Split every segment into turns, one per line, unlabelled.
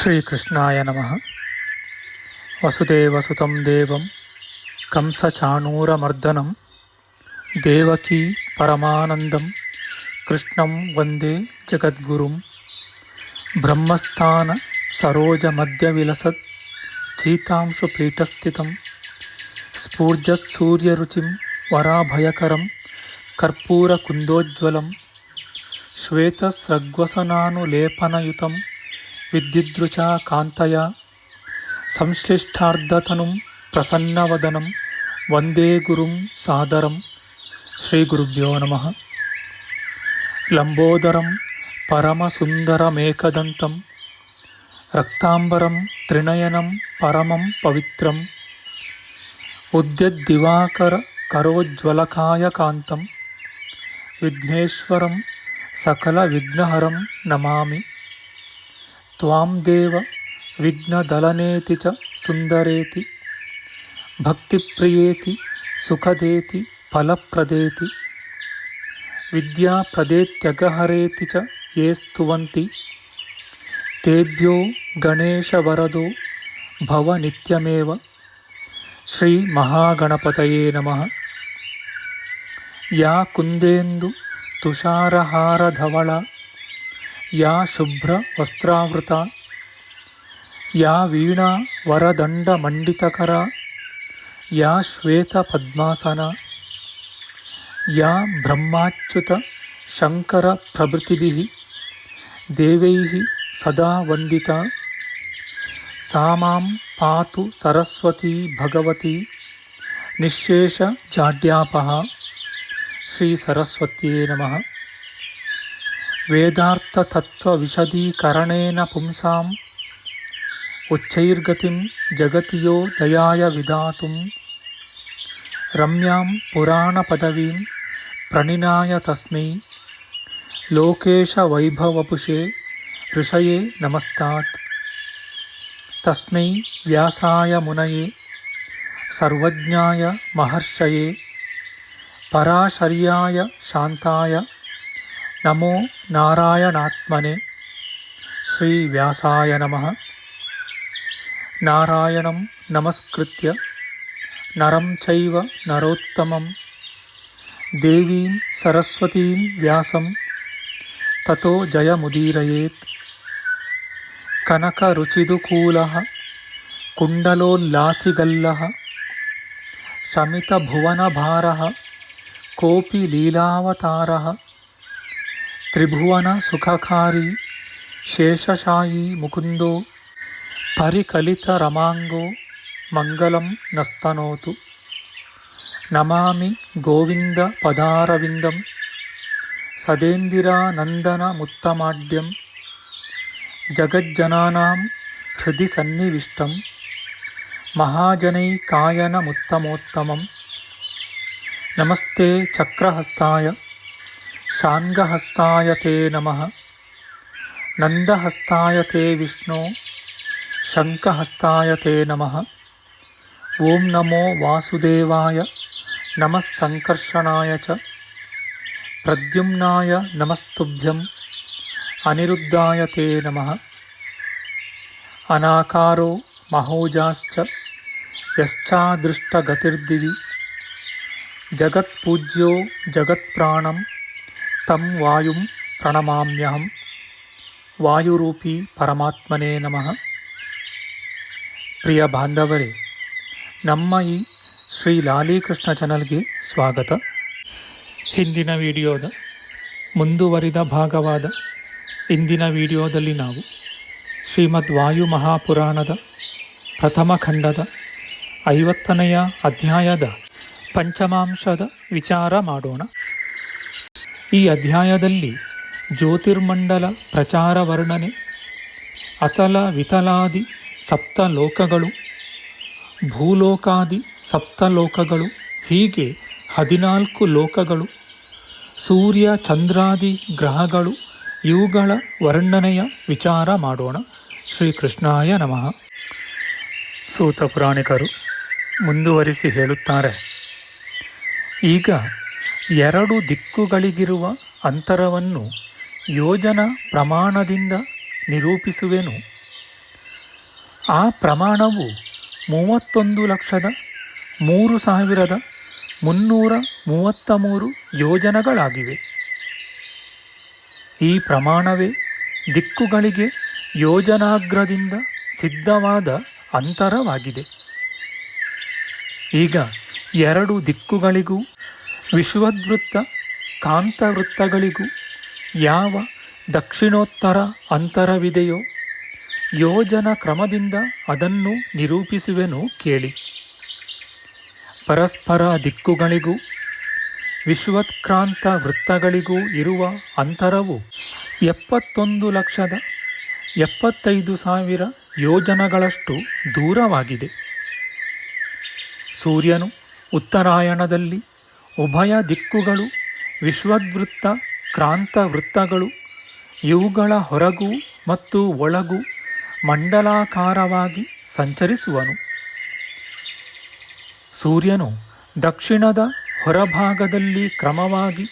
ಶ್ರೀಕೃಷ್ಣಾಯ ನಮಃ. ವಸುದೇವಸುತಂ ದೇವಂ ಕಂಸಚಾಣೂರಮರ್ದನಂ ದೇವಕೀ ಪರಮಾನಂದಂ ಕೃಷ್ಣಂ ವಂದೇ ಜಗದ್ಗುರುಂ. ಬ್ರಹ್ಮಸ್ಥಾನ ಸರೋಜಮಧ್ಯವಿಲಸತ್ ಚೀತಾಂಶುಪೀಠಸ್ಥಿತಂ ಸ್ಫೂರ್ಜತ್ಸೂರ್ಯರುಚಿಂ ವರಾಭಯಕರಂ ಕರ್ಪೂರಕುಂದೋಜ್ವಲಂ ಶ್ವೇತಸ್ರಗ್ವಸನಾನುಲೇಪನಯುತಂ ವಿದ್ಯುದೃಚಾ ಕಾಂತಯ ಸಂಶ್ಲಿಷ್ಟಾರ್ಧತನುಂ ಪ್ರಸನ್ನವದನಂ ವಂದೇ ಗುರುಂ ಸಾದರಂ. ಶ್ರೀಗುರುಭ್ಯೋ ನಮಃ. ಲಂಬೋದರಂ ಪರಮಸುಂದರಮೇಕದಂತಂ ರಕ್ತಾಂಬರಂ ತ್ರಿನಯನಂ ಪರಮಂ ಪವಿತ್ರಂ ಉದ್ಯದ್ದಿವಾಕರ ಕರೋಜ್ವಲಕಾಯಕಾಂತಂ ವಿಘ್ನೇಶ್ವರಂ ಸಕಲವಿಘ್ನಹರಂ ನಮಾಮಿ. ತ್ವಾಂ ದೇವ ವಿಘ್ನದಲನೇತಿ ಚ ಸುಂದರೇತಿ ಭಕ್ತಿಪ್ರಿಯೇತಿ ಸುಖದೇತಿ ಫಲಪ್ರದೇತಿ ವಿದ್ಯಾಪ್ರದೇತ್ಯಗಹರೇತಿ ಚ ಯೇ ಸ್ತುವಂತಿ ತೇಭ್ಯೋ ಗಣೇಶವರದೋ ಭವ ನಿತ್ಯಮೇವ. ಶ್ರೀ ಮಹಾಗಣಪತಯೇ ನಮಃ. ಯಾ ಕುಂದೇಂದು ತುಷಾರಹಾರಧವಳ ಯಾ ಶುಭ್ರ ವಸ್ತ್ರಾವೃತ ಯಾ ವೀಣಾ ವರದಂಡಮಂಡಿತಕರ ಯಾ ಶ್ವೇತ ಪದ್ಮಾಸನ ಯಾ ಬ್ರಹ್ಮಾಚ್ಯುತ ಶಂಕರ ಪ್ರಭೃತಿಭಿಃ ದೇವೈಃ ಸದಾ ವಂದಿತಾ ಸಾ ಮಾಂ ಪಾತು ಸರಸ್ವತೀ ಭಗವತಿ ನಿಶ್ಶೇಷ ಜಾಡ್ಯಾಪಃ. ಶ್ರೀ ಸರಸ್ವತ್ಯೇ ನಮಃ. ವೇದಾರ್ಥತತ್ವವಿಶದೀಕರಣೇನ ಪುಂಸಾಂ ಉಚ್ಚೈರ್ಗತಿಂ ಜಗತಿಯೋ ದಯಾಯ ವಿಧಾತುಂ ರಮ್ಯಾಂ ಪುರಾಣಪದವೀಂ ಪ್ರಣಿನಾಯ ತಸ್ಮೈ ಲೋಕೇಶವೈಭವಪುಷೇ ಋಷಯೇ ನಮಸ್ತಾತ್. ತಸ್ಮೈ ವ್ಯಾಸಾಯ ಮುನಯೇ ಸರ್ವಜ್ಞಾಯ ಮಹರ್ಷಯೇ ಪರಾಶರ್ಯಾಯ ಶಾಂತಾಯ ನಮೋ ನಾರಾಯಣಾತ್ಮನೆ. ಶ್ರೀ ವ್ಯಾಸಾಯ ನಮಃ. ನಾರಾಯಣಂ ನಮಸ್ಕೃತ್ಯ ನರಂ ಚೈವ ನರೋತ್ತಮಂ ದೇವೀಂ ಸರಸ್ವತೀಂ ವ್ಯಾಸಂ ತತೋ ಜಯಮುದೀರಯೇತ್. ಕನಕರುಚಿದುಕೂಲಃ ಕುಂಡಲೋಲ್ಲಾಸಿಗಲ್ಲಃ ಶಮಿತಭುವನಭಾರಃ ಕೋಪಿ ಲೀಲಾವತಾರಃ ತ್ರಿಭುವನ ಸುಖಕಾರಿ ಶೇಷಶಾಯೀ ಮುಕುಂದೋ ಪರಿಕಲಿತರಮಾಂಗೋ ಮಂಗಲಂ ನಸ್ತನೋತು. ನಮಾಮಿ ಗೋವಿಂದ ಪದಾರವಿಂದಂ ಸದೇಂದಿರಾನಂದನಮುತ್ತಮಾಡ್ಯಂ ಜಗಜ್ಜನಾನಾಂ ಹೃದಯ ಸನ್ನಿವಿಷ್ಟಂ ಮಹಾಜನೈಕಾಯನಮುತ್ತಮೋತ್ತಮಂ. ನಮಸ್ತೆ ಚಕ್ರಹಸ್ತಾಯ ಶಾಂಗಹಸ್ತಾಯ ತೇ ನಮಃ. ನಂದಹಸ್ತಾಯ ತೇ ವಿಷ್ಣೋ ಶಂಖಹಸ್ತಾಯ ತೇ ನಮಃ. ಓಂ ನಮೋ ವಾಸುದೇವಾಯ ನಮಃ ಸಂಕರ್ಷಣಾಯ ಚ ಪ್ರದ್ಯುಮ್ನಾಯ ನಮಸ್ತುಭ್ಯಂ ಅನಿರುದ್ಧಾಯ ತೇ ನಮಃ. ಅನಾಕಾರೋ ಮಹೋಜಾಶ್ಚ ಯಶ್ಚಾದೃಷ್ಟಗತಿರ್ದಿವಿ ಜಗತ್ಪೂಜ್ಯೋ ಜಗತ್ಪ್ರಾಣಂ ತಂ ವಾಯುಂ ಪ್ರಣಮಾಮ್ಯಹಂ. ವಾಯುರೂಪಿ ಪರಮಾತ್ಮನೇ ನಮಃ. ಪ್ರಿಯ ಬಾಂಧವರೇ, ನಮ್ಮ ಈ ಶ್ರೀ ಲಾಲೀಕೃಷ್ಣ ಚಾನಲ್ಗೆ ಸ್ವಾಗತ. ಹಿಂದಿನ ವಿಡಿಯೋದ ಮುಂದುವರಿದ ಭಾಗವಾದ ಇಂದಿನ ವಿಡಿಯೋದಲ್ಲಿ ನಾವು ಶ್ರೀಮದ್ ವಾಯು ಮಹಾಪುರಾಣದ ಪ್ರಥಮ ಖಂಡದ 50ನೆಯ ಅಧ್ಯಾಯದ ಪಂಚಮಾಂಶದ ವಿಚಾರ ಮಾಡೋಣ. ಈ ಅಧ್ಯಾಯದಲ್ಲಿ ಜ್ಯೋತಿರ್ಮಂಡಲ ಪ್ರಚಾರ ವರ್ಣನೆ, ಅತಲ ವಿತಲಾದಿ ಸಪ್ತಲೋಕಗಳು, ಭೂಲೋಕಾದಿ ಸಪ್ತಲೋಕಗಳು, ಹೀಗೆ 14 ಲೋಕಗಳು, ಸೂರ್ಯ ಚಂದ್ರಾದಿ ಗ್ರಹಗಳು, ಇವುಗಳ ವರ್ಣನೆಯ ವಿಚಾರ ಮಾಡೋಣ. ಶ್ರೀಕೃಷ್ಣಾಯ ನಮಃ. ಸೂತ ಪುರಾಣಿಕರು ಮುಂದುವರಿಸಿ ಹೇಳುತ್ತಾರೆ, ಈಗ 2 ದಿಕ್ಕುಗಳಿಗಿರುವ ಅಂತರವನ್ನು ಯೋಜನ ಪ್ರಮಾಣದಿಂದ ನಿರೂಪಿಸುವೆನು. ಆ ಪ್ರಮಾಣವು 31,03,333 ಯೋಜನಗಳಾಗಿವೆ. ಈ ಪ್ರಮಾಣವೇ ದಿಕ್ಕುಗಳಿಗೆ ಯೋಜನಾಗ್ರದಿಂದ ಸಿದ್ಧವಾದ ಅಂತರವಾಗಿದೆ. ಈಗ 2 ದಿಕ್ಕುಗಳಿಗೂ ವಿಷುವದ್ವೃತ್ತ ಕಾಂತವೃತ್ತಗಳಿಗೂ ಯಾವ ದಕ್ಷಿಣೋತ್ತರ ಅಂತರವಿದೆಯೋ ಯೋಜನ ಕ್ರಮದಿಂದ ಅದನ್ನು ನಿರೂಪಿಸುವೆನು ಕೇಳಿ. ಪರಸ್ಪರ ದಿಕ್ಕುಗಳಿಗೂ ವಿಷುವತ್ಕ್ರಾಂತ ವೃತ್ತಗಳಿಗೂ ಇರುವ ಅಂತರವು 71,75,000 ಯೋಜನಗಳಷ್ಟು ದೂರವಾಗಿದೆ. ಸೂರ್ಯನು ಉತ್ತರಾಯಣದಲ್ಲಿ ಉಭಯ ದಿಕ್ಕುಗಳು ವಿಷುವದ್ವೃತ್ತ ಕ್ರಾಂತ ವೃತ್ತಗಳು ಇವುಗಳ ಹೊರಗೂ ಮತ್ತು ಒಳಗೂ ಮಂಡಲಾಕಾರವಾಗಿ ಸಂಚರಿಸುವನು. ಸೂರ್ಯನು ದಕ್ಷಿಣದ ಹೊರಭಾಗದಲ್ಲಿ ಕ್ರಮವಾಗಿ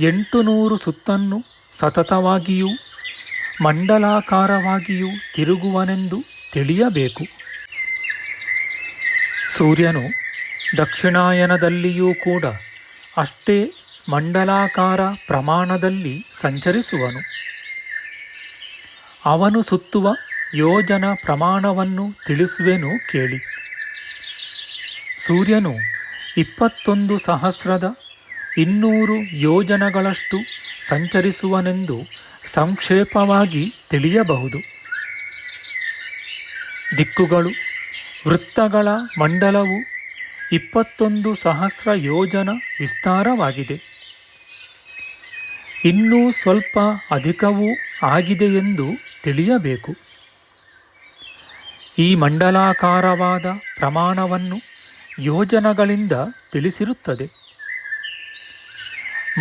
800 ಸುತ್ತನ್ನು ಸತತವಾಗಿಯೂ ಮಂಡಲಾಕಾರವಾಗಿಯೂ ತಿರುಗುವನೆಂದು ತಿಳಿಯಬೇಕು. ಸೂರ್ಯನು ದಕ್ಷಿಣಾಯನದಲ್ಲಿಯೂ ಕೂಡ ಅಷ್ಟೇ ಮಂಡಲಾಕಾರ ಪ್ರಮಾಣದಲ್ಲಿ ಸಂಚರಿಸುವನು. ಅವನು ಸುತ್ತುವ ಯೋಜನ ಪ್ರಮಾಣವನ್ನು ತಿಳಿಸುವೆನು ಕೇಳಿ. ಸೂರ್ಯನು 21,200 ಯೋಜನಗಳಷ್ಟು ಸಂಚರಿಸುವನೆಂದು ಸಂಕ್ಷೇಪವಾಗಿ ತಿಳಿಯಬಹುದು. ದಿಕ್ಕುಗಳು ವೃತ್ತಗಳ ಮಂಡಲವು 21,000 ಯೋಜನ ವಿಸ್ತಾರವಾಗಿದೆ. ಇನ್ನೂ ಸ್ವಲ್ಪ ಅಧಿಕವೂ ಆಗಿದೆಯೆಂದು ತಿಳಿಯಬೇಕು. ಈ ಮಂಡಲಾಕಾರವಾದ ಪ್ರಮಾಣವನ್ನು ಯೋಜನಗಳಿಂದ ತಿಳಿಸಿರುತ್ತದೆ.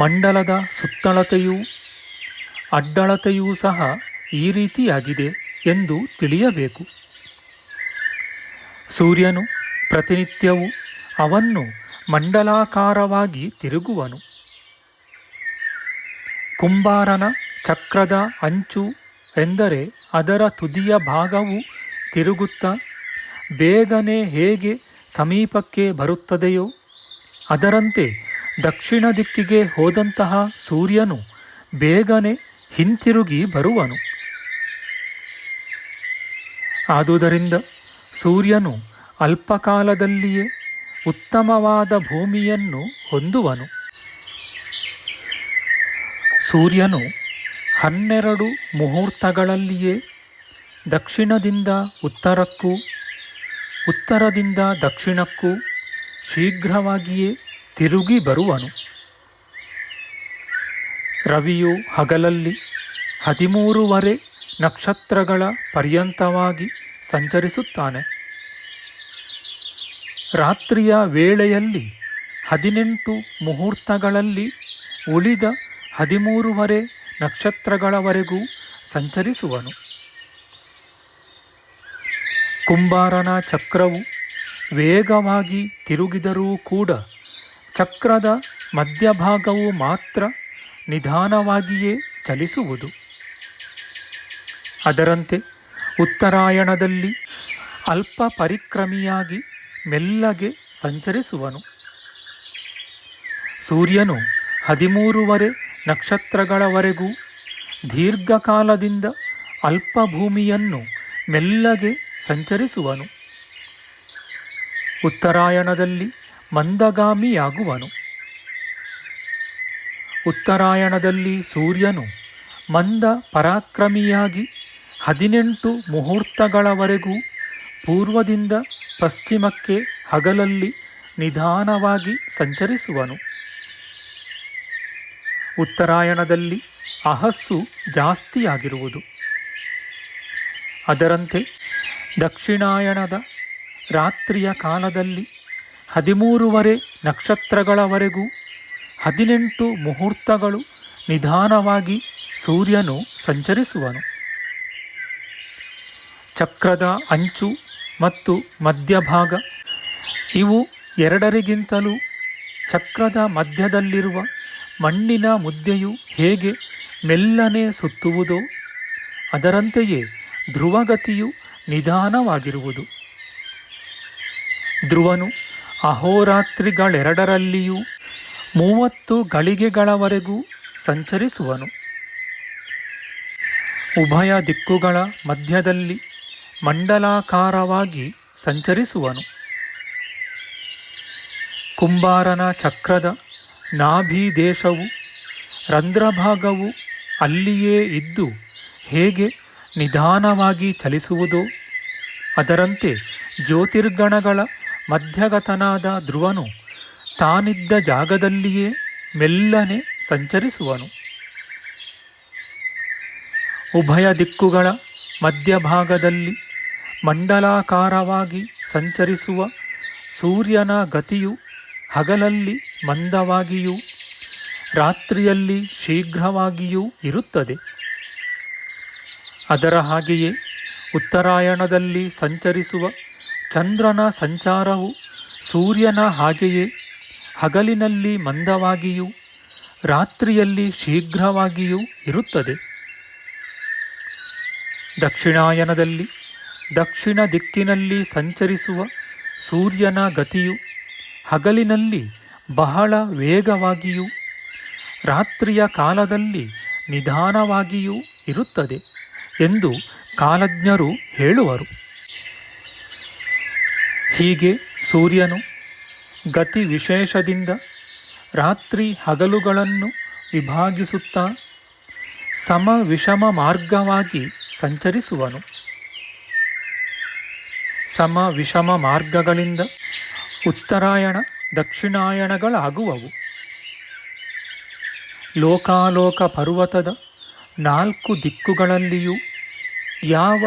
ಮಂಡಲದ ಸುತ್ತಳತೆಯೂ ಅಡ್ಡಳತೆಯೂ ಸಹ ಈ ರೀತಿಯಾಗಿದೆ ಎಂದು ತಿಳಿಯಬೇಕು. ಸೂರ್ಯನು ಪ್ರತಿನಿತ್ಯವೂ ಅವನ್ನು ಮಂಡಲಾಕಾರವಾಗಿ ತಿರುಗುವನು. ಕುಂಬಾರನ ಚಕ್ರದ ಅಂಚು ಎಂದರೆ ಅದರ ತುದಿಯ ಭಾಗವು ತಿರುಗುತ್ತಾ ಬೇಗನೆ ಹೇಗೆ ಸಮೀಪಕ್ಕೆ ಬರುತ್ತದೆಯೋ ಅದರಂತೆ ದಕ್ಷಿಣ ದಿಕ್ಕಿಗೆ ಹೋದಂತಹ ಸೂರ್ಯನು ಬೇಗನೆ ಹಿಂತಿರುಗಿ ಬರುವನು. ಆದುದರಿಂದ ಸೂರ್ಯನು ಅಲ್ಪಕಾಲದಲ್ಲಿಯೇ ಉತ್ತಮವಾದ ಭೂಮಿಯನ್ನು ಹೊಂದುವನು. ಸೂರ್ಯನು 12 ಮುಹೂರ್ತಗಳಲ್ಲಿಯೇ ದಕ್ಷಿಣದಿಂದ ಉತ್ತರಕ್ಕೂ ಉತ್ತರದಿಂದ ದಕ್ಷಿಣಕ್ಕೂ ಶೀಘ್ರವಾಗಿಯೇ ತಿರುಗಿ ಬರುವನು. ರವಿಯು ಹಗಲಲ್ಲಿ 13 ನಕ್ಷತ್ರಗಳ ಪರ್ಯಂತವಾಗಿ ಸಂಚರಿಸುತ್ತಾನೆ. ರಾತ್ರಿಯ ವೇಳೆಯಲ್ಲಿ 18 ಮುಹೂರ್ತಗಳಲ್ಲಿ ಉಳಿದ 13 ನಕ್ಷತ್ರಗಳವರೆಗೂ ಸಂಚರಿಸುವನು. ಕುಂಬಾರನ ಚಕ್ರವು ವೇಗವಾಗಿ ತಿರುಗಿದರೂ ಕೂಡ ಚಕ್ರದ ಮಧ್ಯಭಾಗವು ಮಾತ್ರ ನಿಧಾನವಾಗಿಯೇ ಚಲಿಸುವುದು. ಅದರಂತೆ ಉತ್ತರಾಯಣದಲ್ಲಿ ಅಲ್ಪ ಪರಿಕ್ರಮಿಯಾಗಿ ಮೆಲ್ಲಗೆ ಸಂಚರಿಸುವನು. ಸೂರ್ಯನು 13 ನಕ್ಷತ್ರಗಳವರೆಗೂ ದೀರ್ಘಕಾಲದಿಂದ ಅಲ್ಪ ಭೂಮಿಯನ್ನು ಮೆಲ್ಲಗೆ ಸಂಚರಿಸುವನು. ಉತ್ತರಾಯಣದಲ್ಲಿ ಮಂದಗಾಮಿಯಾಗುವನು. ಉತ್ತರಾಯಣದಲ್ಲಿ ಸೂರ್ಯನು ಮಂದ ಪರಾಕ್ರಮಿಯಾಗಿ 18 ಮುಹೂರ್ತಗಳವರೆಗೂ ಪೂರ್ವದಿಂದ ಪಶ್ಚಿಮಕ್ಕೆ ಹಗಲಲ್ಲಿ ನಿಧಾನವಾಗಿ ಸಂಚರಿಸುವನು. ಉತ್ತರಾಯಣದಲ್ಲಿ ಅಹಸ್ಸು ಜಾಸ್ತಿಯಾಗಿರುವುದು. ಅದರಂತೆ ದಕ್ಷಿಣಾಯಣದ ರಾತ್ರಿಯ ಕಾಲದಲ್ಲಿ 13 ನಕ್ಷತ್ರಗಳವರೆಗೂ 18 ಮುಹೂರ್ತಗಳು ನಿಧಾನವಾಗಿ ಸೂರ್ಯನು ಸಂಚರಿಸುವನು. ಚಕ್ರದ ಅಂಚು ಮತ್ತು ಮಧ್ಯಭಾಗ ಇವು ಎರಡರಿಗಿಂತಲೂ ಚಕ್ರದ ಮಧ್ಯದಲ್ಲಿರುವ ಮಣ್ಣಿನ ಮುದ್ದೆಯು ಹೇಗೆ ಮೆಲ್ಲನೆ ಸುತ್ತುವುದೋ ಅದರಂತೆಯೇ ಧ್ರುವಗತಿಯು ನಿಧಾನವಾಗಿರುವುದು. ಧ್ರುವನು ಅಹೋರಾತ್ರಿಗಳೆರಡರಲ್ಲಿಯೂ 30 ಗಳಿಗೆಗಳವರೆಗೂ ಸಂಚರಿಸುವನು. ಉಭಯ ದಿಕ್ಕುಗಳ ಮಧ್ಯದಲ್ಲಿ ಮಂಡಲಾಕಾರವಾಗಿ ಸಂಚರಿಸುವನು. ಕುಂಬಾರನ ಚಕ್ರದ ನಾಭಿದೇಶವು ರಂಧ್ರಭಾಗವು ಅಲ್ಲಿಯೇ ಇದ್ದು ಹೇಗೆ ನಿಧಾನವಾಗಿ ಚಲಿಸುವುದೋ ಅದರಂತೆ ಜ್ಯೋತಿರ್ಗಣಗಳ ಮಧ್ಯಗತನಾದ ಧ್ರುವನು ತಾನಿದ್ದ ಜಾಗದಲ್ಲಿಯೇ ಮೆಲ್ಲನೆ ಸಂಚರಿಸುವನು. ಉಭಯ ದಿಕ್ಕುಗಳ ಮಧ್ಯಭಾಗದಲ್ಲಿ ಮಂಡಲಾಕಾರವಾಗಿ ಸಂಚರಿಸುವ ಸೂರ್ಯನ ಗತಿಯು ಹಗಲಲ್ಲಿ ಮಂದವಾಗಿಯೂ ರಾತ್ರಿಯಲ್ಲಿ ಶೀಘ್ರವಾಗಿಯೂ ಇರುತ್ತದೆ. ಅದರ ಹಾಗೆಯೇ ಉತ್ತರಾಯಣದಲ್ಲಿ ಸಂಚರಿಸುವ ಚಂದ್ರನ ಸಂಚಾರವು ಸೂರ್ಯನ ಹಾಗೆಯೇ ಹಗಲಿನಲ್ಲಿ ಮಂದವಾಗಿಯೂ ರಾತ್ರಿಯಲ್ಲಿ ಶೀಘ್ರವಾಗಿಯೂ ಇರುತ್ತದೆ. ದಕ್ಷಿಣಾಯನದಲ್ಲಿ ದಕ್ಷಿಣ ದಿಕ್ಕಿನಲ್ಲಿ ಸಂಚರಿಸುವ ಸೂರ್ಯನ ಗತಿಯು ಹಗಲಿನಲ್ಲಿ ಬಹಳ ವೇಗವಾಗಿಯೂ ರಾತ್ರಿಯ ಕಾಲದಲ್ಲಿ ನಿಧಾನವಾಗಿಯೂ ಇರುತ್ತದೆ ಎಂದು ಕಾಲಜ್ಞರು ಹೇಳುವರು. ಹೀಗೆ ಸೂರ್ಯನು ಗತಿ ವಿಶೇಷದಿಂದ ರಾತ್ರಿ ಹಗಲುಗಳನ್ನು ವಿಭಾಗಿಸುತ್ತಾ ಸಮ ವಿಷಮ ಮಾರ್ಗವಾಗಿ ಸಂಚರಿಸುವನು. ಸಮ ವಿಷಮ ಮಾರ್ಗಗಳಿಂದ ಉತ್ತರಾಯಣ ದಕ್ಷಿಣಾಯಣಗಳಾಗುವವು. ಲೋಕಾಲೋಕ ಪರ್ವತದ 4 ದಿಕ್ಕುಗಳಲ್ಲಿಯೂ ಯಾವ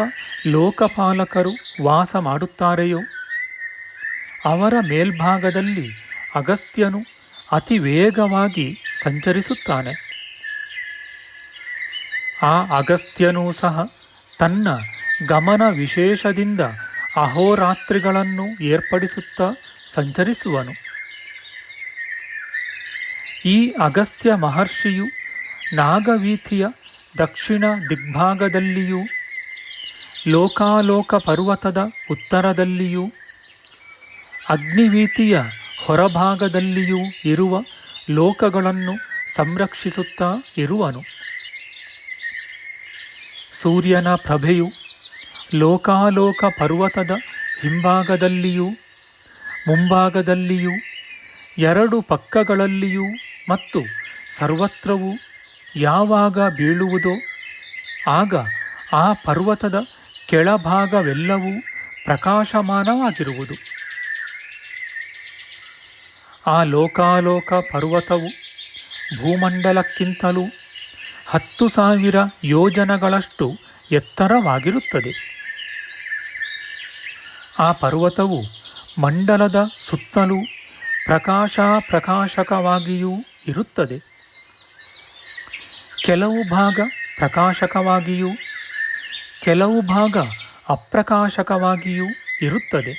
ಲೋಕಪಾಲಕರು ವಾಸ ಮಾಡುತ್ತಾರೆಯೋ ಅವರ ಮೇಲ್ಭಾಗದಲ್ಲಿ ಅಗಸ್ತ್ಯನು ಅತಿ ವೇಗವಾಗಿ ಸಂಚರಿಸುತ್ತಾನೆ. ಆ ಅಗಸ್ತ್ಯನೂ ಸಹ ತನ್ನ ಗಮನ ವಿಶೇಷದಿಂದ ಅಹೋರಾತ್ರಿಗಳನ್ನು ಏರ್ಪಡಿಸುತ್ತಾ ಸಂಚರಿಸುವನು. ಈ ಅಗಸ್ತ್ಯ ಮಹರ್ಷಿಯು ನಾಗವೀಥಿಯ ದಕ್ಷಿಣ ದಿಗ್ಭಾಗದಲ್ಲಿಯೂ ಲೋಕಾಲೋಕ ಪರ್ವತದ ಉತ್ತರದಲ್ಲಿಯೂ ಅಗ್ನಿವೀಥಿಯ ಹೊರಭಾಗದಲ್ಲಿಯೂ ಇರುವ ಲೋಕಗಳನ್ನು ಸಂರಕ್ಷಿಸುತ್ತಾ ಇರುವನು. ಸೂರ್ಯನ ಪ್ರಭೆಯು ಲೋಕಾಲೋಕ ಪರ್ವತದ ಹಿಂಭಾಗದಲ್ಲಿಯೂ ಮುಂಭಾಗದಲ್ಲಿಯೂ 2 ಪಕ್ಕಗಳಲ್ಲಿಯೂ ಮತ್ತು ಸರ್ವತ್ರವೂ ಯಾವಾಗ ಬೀಳುವುದೋ ಆಗ ಆ ಪರ್ವತದ ಕೆಳಭಾಗವೆಲ್ಲವೂ ಪ್ರಕಾಶಮಾನವಾಗಿರುವುದು. ಆ ಲೋಕಾಲೋಕ ಪರ್ವತವು ಭೂಮಂಡಲಕ್ಕಿಂತಲೂ 10,000 ಯೋಜನಗಳಷ್ಟು ಎತ್ತರವಾಗಿರುತ್ತದೆ. ಆ ಪರ್ವತವು ಮಂಡಲದ ಸುತ್ತಲೂ ಪ್ರಕಾಶಕವಾಗಿಯೂ ಇರುತ್ತದೆ. ಕೆಲವು ಭಾಗ ಪ್ರಕಾಶಕವಾಗಿಯೂ ಕೆಲವು ಭಾಗ ಅಪ್ರಕಾಶಕವಾಗಿಯೂ ಇರುತ್ತದೆ.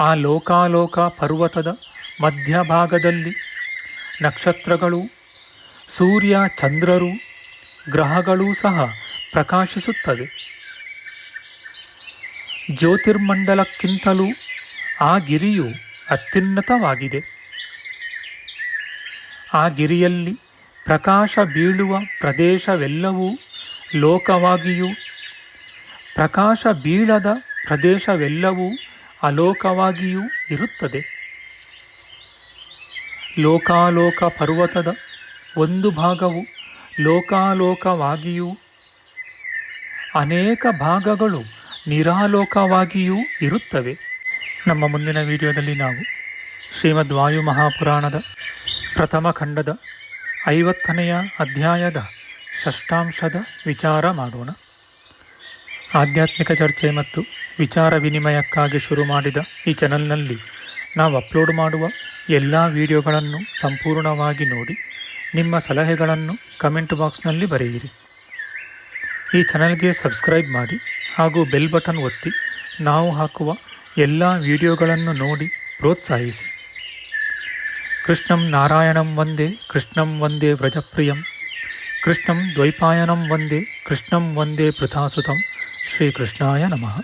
ಆ ಲೋಕಾಲೋಕ ಪರ್ವತದ ಮಧ್ಯಭಾಗದಲ್ಲಿ ನಕ್ಷತ್ರಗಳು, ಸೂರ್ಯ, ಚಂದ್ರರು, ಗ್ರಹಗಳೂ ಸಹ ಪ್ರಕಾಶಿಸುತ್ತವೆ. ಜ್ಯೋತಿರ್ಮಂಡಲಕ್ಕಿಂತಲೂ ಆ ಗಿರಿಯು ಅತ್ಯುನ್ನತವಾಗಿದೆ. ಆ ಗಿರಿಯಲ್ಲಿ ಪ್ರಕಾಶ ಬೀಳುವ ಪ್ರದೇಶವೆಲ್ಲವೂ ಲೋಕವಾಗಿಯೂ ಪ್ರಕಾಶ ಬೀಳದ ಪ್ರದೇಶವೆಲ್ಲವೂ ಅಲೋಕವಾಗಿಯೂ ಇರುತ್ತದೆ. ಲೋಕಾಲೋಕ ಪರ್ವತದ ಒಂದು ಭಾಗವು ಲೋಕಾಲೋಕವಾಗಿಯೂ ಅನೇಕ ಭಾಗಗಳು ನಿರಾಲೋಕವಾಗಿಯೂ ಇರುತ್ತವೆ. ನಮ್ಮ ಮುಂದಿನ ವಿಡಿಯೋದಲ್ಲಿ ನಾವು ಶ್ರೀಮದ್ ವಾಯು ಮಹಾಪುರಾಣದ ಪ್ರಥಮ ಖಂಡದ 50ನೇ ಅಧ್ಯಾಯದ ಷಷ್ಠಾಂಶದ ವಿಚಾರ ಮಾಡೋಣ. ಆಧ್ಯಾತ್ಮಿಕ ಚರ್ಚೆ ಮತ್ತು ವಿಚಾರ ವಿನಿಮಯಕ್ಕಾಗಿ ಶುರು ಮಾಡಿದ ಈ ಚಾನಲ್ನಲ್ಲಿ ನಾವು ಅಪ್ಲೋಡ್ ಮಾಡುವ ಎಲ್ಲ ವಿಡಿಯೋಗಳನ್ನು ಸಂಪೂರ್ಣವಾಗಿ ನೋಡಿ ನಿಮ್ಮ ಸಲಹೆಗಳನ್ನು ಕಮೆಂಟ್ ಬಾಕ್ಸ್ನಲ್ಲಿ ಬರೆಯಿರಿ. ಈ ಚಾನಲ್ಗೆ ಸಬ್ಸ್ಕ್ರೈಬ್ ಮಾಡಿ ಹಾಗೂ ಬೆಲ್ ಬಟನ್ ಒತ್ತಿ ನಾವು ಹಾಕುವ ಎಲ್ಲ ವಿಡಿಯೋಗಳನ್ನು ನೋಡಿ ಪ್ರೋತ್ಸಾಹಿಸಿ. ಕೃಷ್ಣಂ ನಾರಾಯಣಂ ವಂದೇ, ಕೃಷ್ಣಂ ವಂದೇ ವ್ರಜಪ್ರಿಯಂ, ಕೃಷ್ಣಂ ದ್ವೈಪಾಯನಂ ವಂದೇ ಕೃಷ್ಣಂ ವಂದೇ ಪೃಥಾಸುತಂ ಶ್ರೀಕೃಷ್ಣಾಯ ನಮಃ.